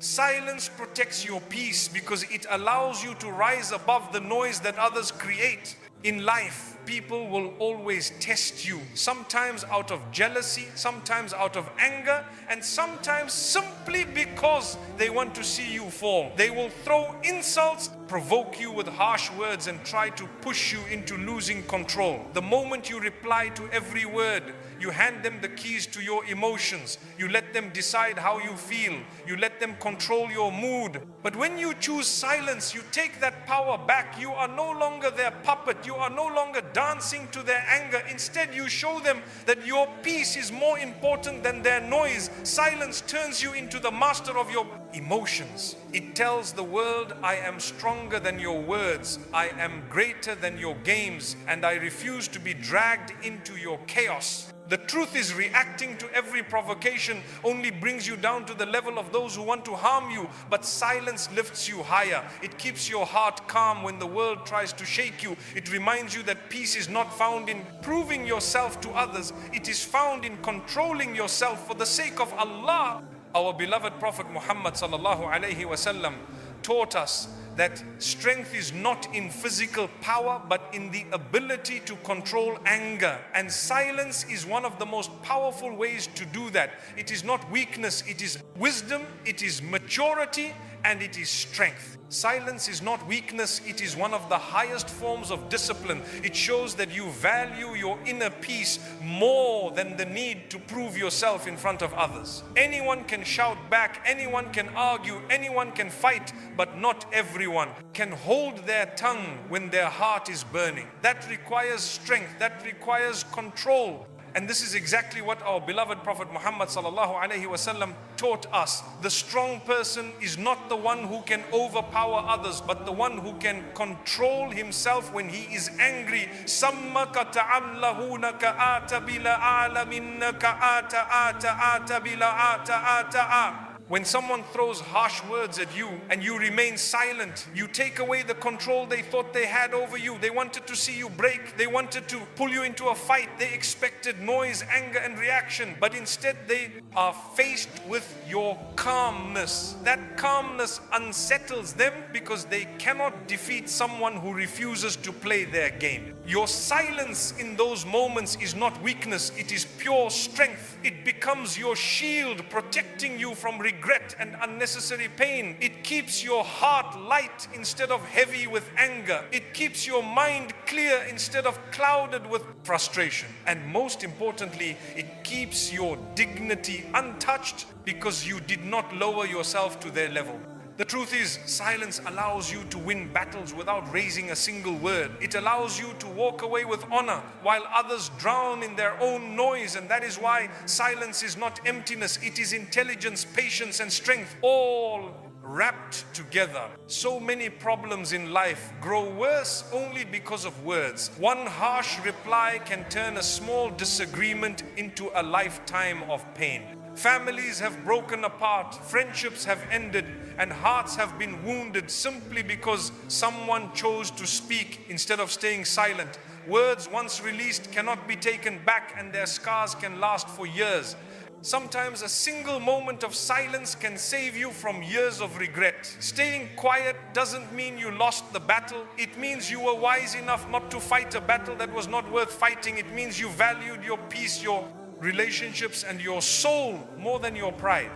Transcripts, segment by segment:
Silence protects your peace because it allows you to rise above the noise that others create. In life, people will always test you, sometimes out of jealousy, sometimes out of anger, and sometimes simply because they want to see you fall. They will throw insults, provoke you with harsh words, and try to push you into losing control. The moment you reply to every word, you hand them the keys to your emotions. You let them decide how you feel. You let them control your mood. But when you choose silence, you take that power back. You are no longer their puppet. You are no longer dancing to their anger. Instead, you show them that your peace is more important than their noise. Silence turns you into the master of your emotions. It tells the world, I am stronger than your words. I am greater than your games, and I refuse to be dragged into your chaos. The truth is, reacting to every provocation only brings you down to the level of those who want to harm you, but silence lifts you higher. It keeps your heart calm when the world tries to shake you. It reminds you that peace is not found in proving yourself to others. It is found in controlling yourself for the sake of Allah. Our beloved Prophet Muhammad sallallahu alaihi wasallam taught us that strength is not in physical power, but in the ability to control anger. And silence is one of the most powerful ways to do that. It is not weakness, it is wisdom, it is maturity, and it is strength. Silence is not weakness, it is one of the highest forms of discipline. It shows that you value your inner peace more than the need to prove yourself in front of others. Anyone can shout back, anyone can argue, anyone can fight, but not everyone can hold their tongue when their heart is burning. That requires strength, that requires control. And this is exactly what our beloved Prophet Muhammad sallallahu alaihi wasallam taught us. The strong person is not the one who can overpower others, but the one who can control himself when he is angry. Sammaka ta'allahunaka ata bila alaminaka ata bila ata. When someone throws harsh words at you and you remain silent, you take away the control they thought they had over you. They wanted to see you break. They wanted to pull you into a fight. They expected noise, anger, and reaction. But instead, they are faced with your calmness. That calmness unsettles them because they cannot defeat someone who refuses to play their game. Your silence in those moments is not weakness. It is pure strength. It becomes your shield, protecting you from regret and unnecessary pain. It keeps your heart light instead of heavy with anger. It keeps your mind clear instead of clouded with frustration. And most importantly, it keeps your dignity untouched because you did not lower yourself to their level. The truth is, silence allows you to win battles without raising a single word. It allows you to walk away with honor while others drown in their own noise. And that is why silence is not emptiness. It is intelligence, patience, and strength, all wrapped together. So many problems in life grow worse only because of words. One harsh reply can turn a small disagreement into a lifetime of pain. Families have broken apart, friendships have ended, and hearts have been wounded simply because someone chose to speak instead of staying silent. Words once released cannot be taken back, and their scars can last for years. Sometimes a single moment of silence can save you from years of regret. Staying quiet doesn't mean you lost the battle. It means you were wise enough not to fight a battle that was not worth fighting. It means you valued your peace, your relationships, and your soul more than your pride.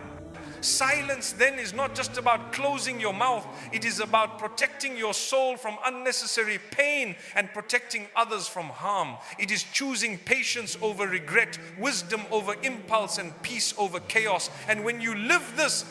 Silence then is not just about closing your mouth. It is about protecting your soul from unnecessary pain and protecting others from harm. It is choosing patience over regret, wisdom over impulse, and peace over chaos. And when you live this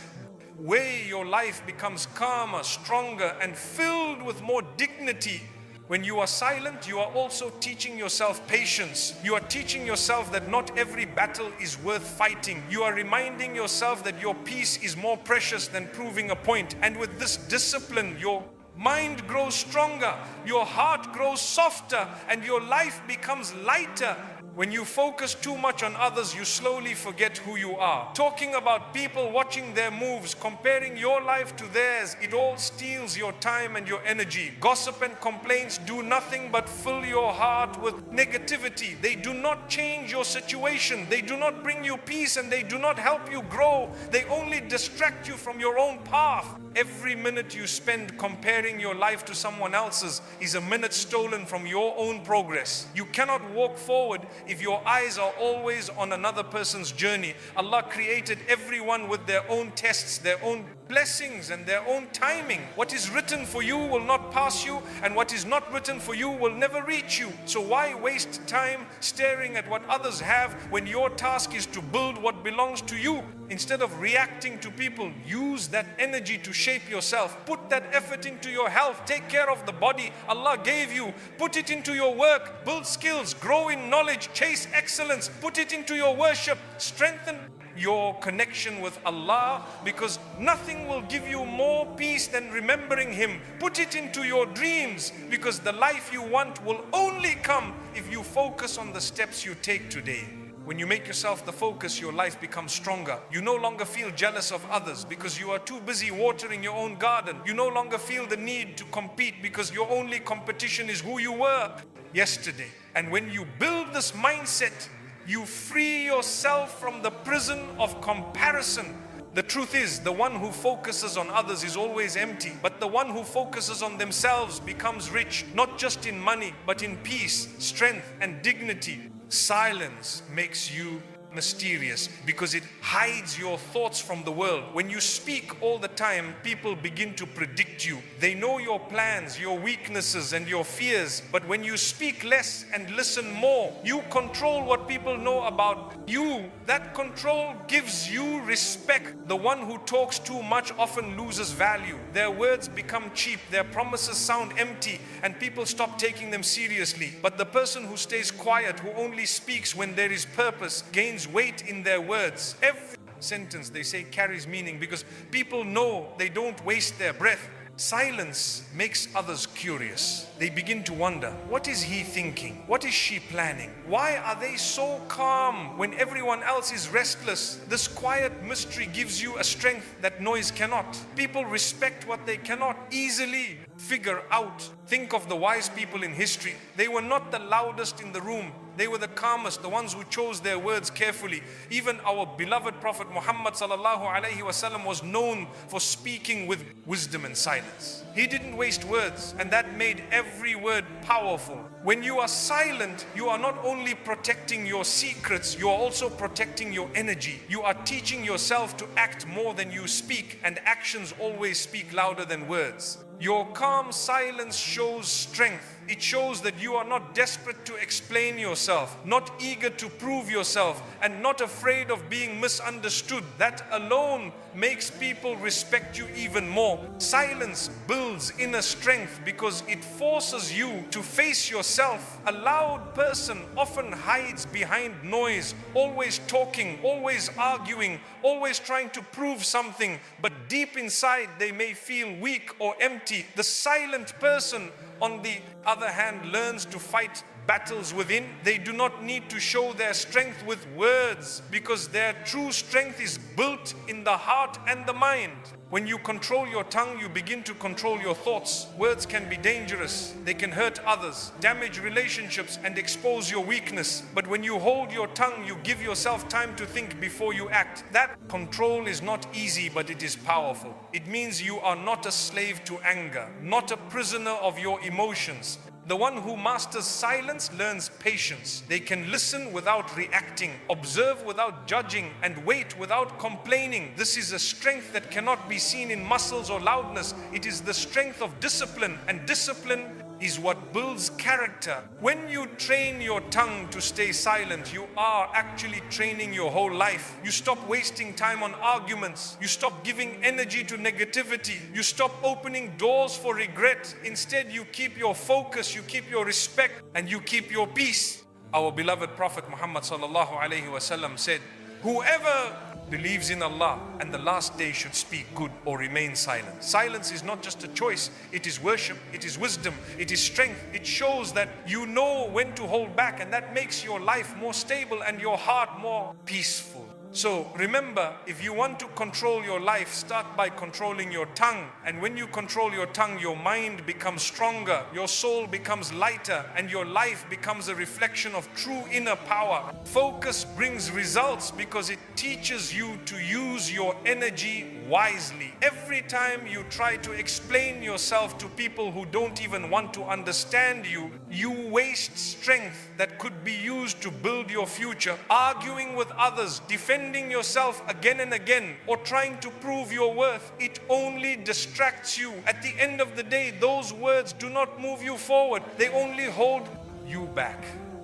way, your life becomes calmer, stronger, and filled with more dignity. When you are silent, you are also teaching yourself patience. You are teaching yourself that not every battle is worth fighting. You are reminding yourself that your peace is more precious than proving a point. And with this discipline, your mind grows stronger, your heart grows softer, and your life becomes lighter. When you focus too much on others, you slowly forget who you are. Talking about people, watching their moves, comparing your life to theirs, it all steals your time and your energy. Gossip and complaints do nothing but fill your heart with negativity. They do not change your situation. They do not bring you peace, and they do not help you grow. They only distract you from your own path. Every minute you spend comparing your life to someone else's is a minute stolen from your own progress. You cannot walk forward if your eyes are always on another person's journey. Allah created everyone with their own tests, their own blessings and their own timing. What is written for you will not pass you, and what is not written for you will never reach you. So why waste time staring at what others have when your task is to build what belongs to you? Instead of reacting to people, use that energy to shape yourself. Put that effort into your health. Take care of the body Allah gave you. Put it into your work. Build skills. Grow in knowledge. Chase excellence. Put it into your worship. Strengthen your connection with Allah, because nothing will give you more peace than remembering Him. Put it into your dreams, because the life you want will only come if you focus on the steps you take today. When you make yourself the focus, your life becomes stronger. You no longer feel jealous of others because you are too busy watering your own garden. You no longer feel the need to compete because your only competition is who you were yesterday. And when you build this mindset, you free yourself from the prison of comparison. The truth is, the one who focuses on others is always empty, but the one who focuses on themselves becomes rich, not just in money, but in peace, strength, and dignity. Silence makes you mysterious because it hides your thoughts from the world. When you speak all the time, people begin to predict you. They know your plans, your weaknesses, and your fears. But when you speak less and listen more, you control what people know about you. That control gives you respect. The one who talks too much often loses value. Their words become cheap, their promises sound empty, and people stop taking them seriously. But the person who stays quiet, who only speaks when there is purpose, gains weight in their words. Every sentence they say carries meaning because people know they don't waste their breath. Silence makes others curious. They begin to wonder, what is he thinking? What is she planning? Why are they so calm when everyone else is restless? This quiet mystery gives you a strength that noise cannot. People respect what they cannot easily figure out. Think of the wise people in history. They were not the loudest in the room. They were the calmest, the ones who chose their words carefully. Even our beloved Prophet Muhammad sallallahu alaihi wasallam was known for speaking with wisdom and silence. He didn't waste words, and that made every word powerful. When you are silent, you are not only protecting your secrets, you are also protecting your energy. You are teaching yourself to act more than you speak, and actions always speak louder than words. Your calm silence shows strength. It shows that you are not desperate to explain yourself, not eager to prove yourself, and not afraid of being misunderstood. That alone makes people respect you even more. Silence builds inner strength because it forces you to face yourself. A loud person often hides behind noise, always talking, always arguing, always trying to prove something, but deep inside they may feel weak or empty. The silent person, on the other hand, learns to fight battles within. They do not need to show their strength with words because their true strength is built in the heart and the mind. When you control your tongue, you begin to control your thoughts. Words can be dangerous. They can hurt others, damage relationships, and expose your weakness. But when you hold your tongue, you give yourself time to think before you act. That control is not easy, but it is powerful. It means you are not a slave to anger, not a prisoner of your emotions. The one who masters silence learns patience. They can listen without reacting, observe without judging, and wait without complaining. This is a strength that cannot be seen in muscles or loudness. It is the strength of discipline, and discipline is what builds character. When you train your tongue to stay silent, you are actually training your whole life. You stop wasting time on arguments. You stop giving energy to negativity. You stop opening doors for regret. Instead, you keep your focus, you keep your respect, and you keep your peace. Our beloved Prophet Muhammad sallallahu alaihi wasallam said, whoever believes in Allah and the last day should speak good or remain silent. Silence is not just a choice, it is worship, it is wisdom, it is strength. It shows that you know when to hold back, and that makes your life more stable and your heart more peaceful. So remember, if you want to control your life, start by controlling your tongue. And when you control your tongue, your mind becomes stronger, your soul becomes lighter, and your life becomes a reflection of true inner power. Focus brings results because it teaches you to use your energy wisely. Every time you try to explain yourself to people who don't even want to understand you, you waste strength that could be used to build your future. Arguing with others, defending yourself again and again, or trying to prove your worth, it only distracts you. At the end of the day, those words do not move you forward. They only hold you back.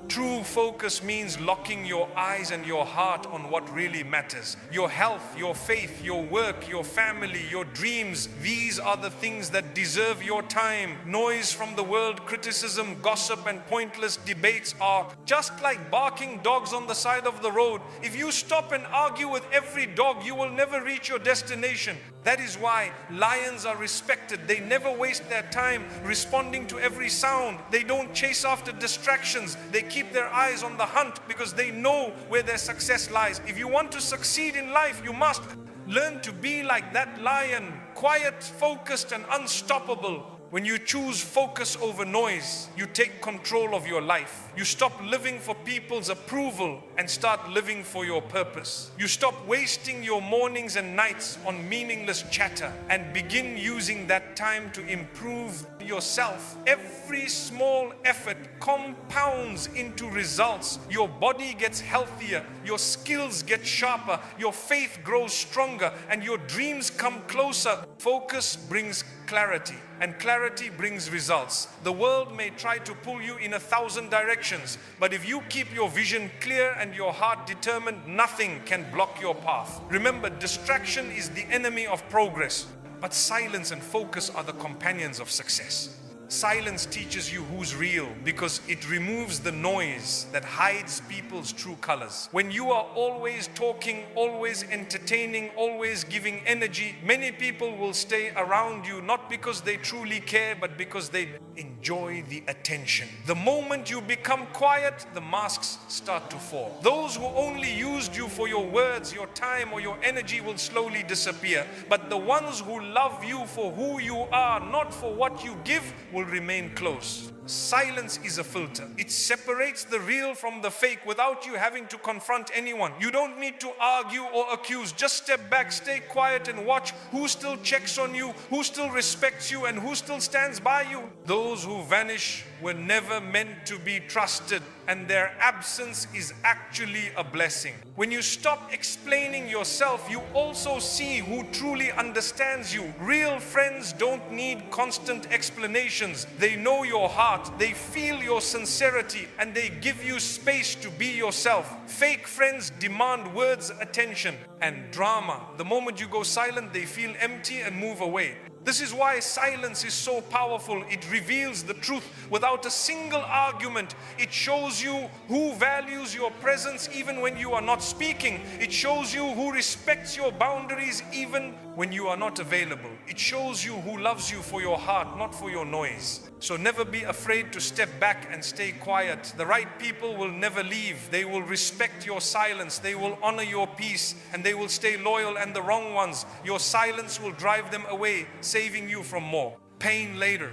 True focus means locking your eyes and your heart on what really matters. Your health, your faith, your work, your family, your dreams. These are the things that deserve your time. Noise from the world, criticism, gossip, and pointless debates are just like barking dogs on the side of the road. If you stop and argue with every dog, you will never reach your destination. That is why lions are respected. They never waste their time responding to every sound. They don't chase after distractions. They keep their eyes on the hunt because they know where their success lies. If you want to succeed in life, you must learn to be like that lion, quiet, focused, and unstoppable. When you choose focus over noise, you take control of your life. You stop living for people's approval and start living for your purpose. You stop wasting your mornings and nights on meaningless chatter and begin using that time to improve yourself. Every small effort compounds into results. Your body gets healthier, your skills get sharper, your faith grows stronger, and your dreams come closer. Focus brings clarity, and clarity brings results. The world may try to pull you in 1,000 directions, but if you keep your vision clear and your heart determined, nothing can block your path. Remember, distraction is the enemy of progress, but silence and focus are the companions of success. Silence teaches you who's real because it removes the noise that hides people's true colors. When you are always talking, always entertaining, always giving energy, many people will stay around you not because they truly care, but because they enjoy the attention. The moment you become quiet, the masks start to fall. Those who only used you for your words, your time, or your energy will slowly disappear. But the ones who love you for who you are, not for what you give, will remain close. Silence is a filter. It separates the real from the fake without you having to confront anyone. You don't need to argue or accuse. Just step back, stay quiet, and watch who still checks on you, who still respects you, and who still stands by you. Those who vanish were never meant to be trusted, and their absence is actually a blessing. When you stop explaining yourself, you also see who truly understands you. Real friends don't need constant explanations. They know your heart, they feel your sincerity, and they give you space to be yourself. Fake friends demand words, attention, and drama. The moment you go silent, they feel empty and move away. This is why silence is so powerful. It reveals the truth without a single argument. It shows you who values your presence even when you are not speaking. It shows you who respects your boundaries even when you are not available. It shows you who loves you for your heart, not for your noise. So never be afraid to step back and stay quiet. The right people will never leave. They will respect your silence. They will honor your peace, and they will stay loyal. And the wrong ones, your silence will drive them away, saving you from more pain later.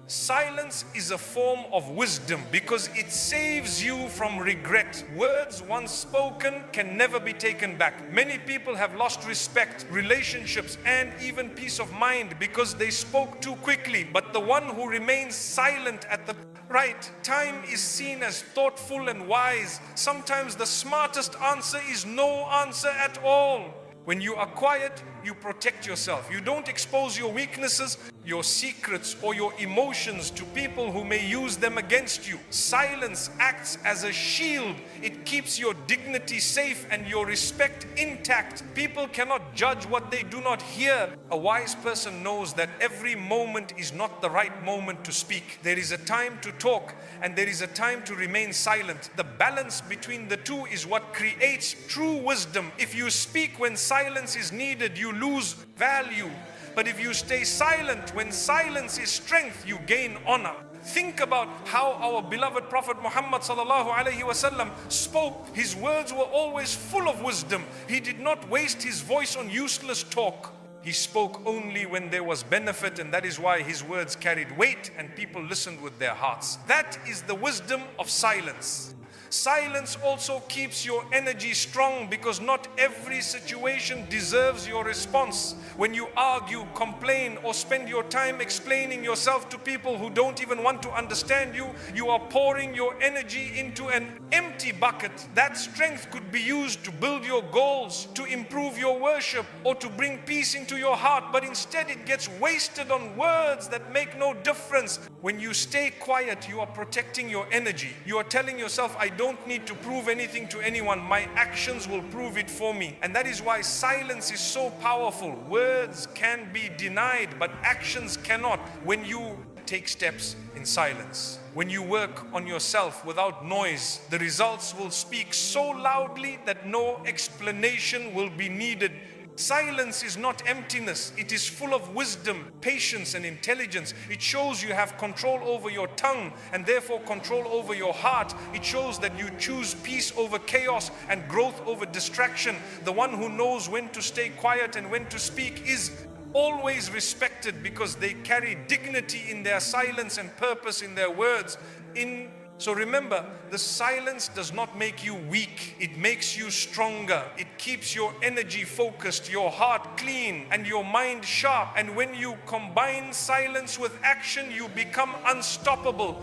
Silence is a form of wisdom because it saves you from regret. Words once spoken can never be taken back. Many people have lost respect, relationships, and even peace of mind because they spoke too quickly. But the one who remains silent at the right time is seen as thoughtful and wise. Sometimes the smartest answer is no answer at all. When you are quiet, you protect yourself. You don't expose your weaknesses, your secrets, or your emotions to people who may use them against you. Silence acts as a shield. It keeps your dignity safe and your respect intact. People cannot judge what they do not hear. A wise person knows that every moment is not the right moment to speak. There is a time to talk and there is a time to remain silent. The balance between the two is what creates true wisdom. If you speak when silence is needed, you lose value. But if you stay silent when silence is strength, you gain honor. Think about how our beloved Prophet Muhammad sallallahu alaihi wasallam spoke. His words were always full of wisdom. He did not waste his voice on useless talk. He spoke only when there was benefit, and that is why his words carried weight and people listened with their hearts. That is the wisdom of silence. Silence also keeps your energy strong because not every situation deserves your response. When you argue, complain, or spend your time explaining yourself to people who don't even want to understand you, you are pouring your energy into an empty bucket. That strength could be used to build your goals, to improve your worship, or to bring peace into your heart, but instead it gets wasted on words that make no difference. When you stay quiet, you are protecting your energy. You are telling yourself, I don't need to prove anything to anyone. My actions will prove it for me. And that is why silence is so powerful. Words can be denied, but actions cannot. When you take steps in silence, when you work on yourself without noise, the results will speak so loudly that no explanation will be needed. Silence is not emptiness. It is full of wisdom, patience, and intelligence. It shows you have control over your tongue and therefore control over your heart. It shows that you choose peace over chaos and growth over distraction. The one who knows when to stay quiet and when to speak is always respected because they carry dignity in their silence and purpose in their words. So remember, the silence does not make you weak. It makes you stronger. It keeps your energy focused, your heart clean, and your mind sharp. And when you combine silence with action, you become unstoppable.